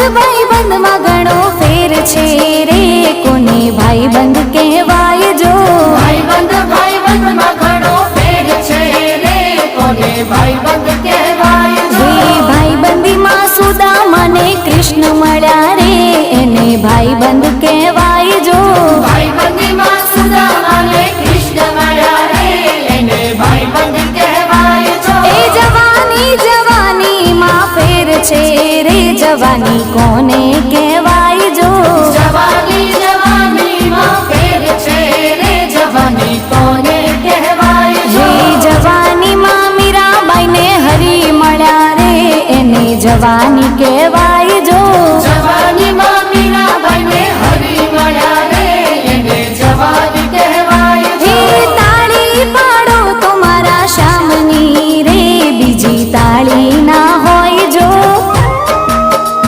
ભાઈબંધ માં ઘણો ફેર છે રે, કોને ભાઈબંધ કહેવાય જો? ભાઈબંધ માં ઘણો ફેર છે રે, કોને ભાઈબંધ કહેવાય જો? ભાઈબંધી માં સુદામા ને કૃષ્ણ મળ્યા રે, એને ભાઈબંધ કહેવાય જો? ભાઈબંધી માં સુદામા ને કૃષ્ણ મળ્યા રે, એને ભાઈબંધ કહેવાય જો? એ જવાની માં ફેર છે રે, જવાની કોને કહેવાય જો? જવાની માં ફેર છે રે, જવાની કોને કહેવાય જો? જવાની માં મીરાબાઈ ને હરી મળ્યા રે, એને જવાની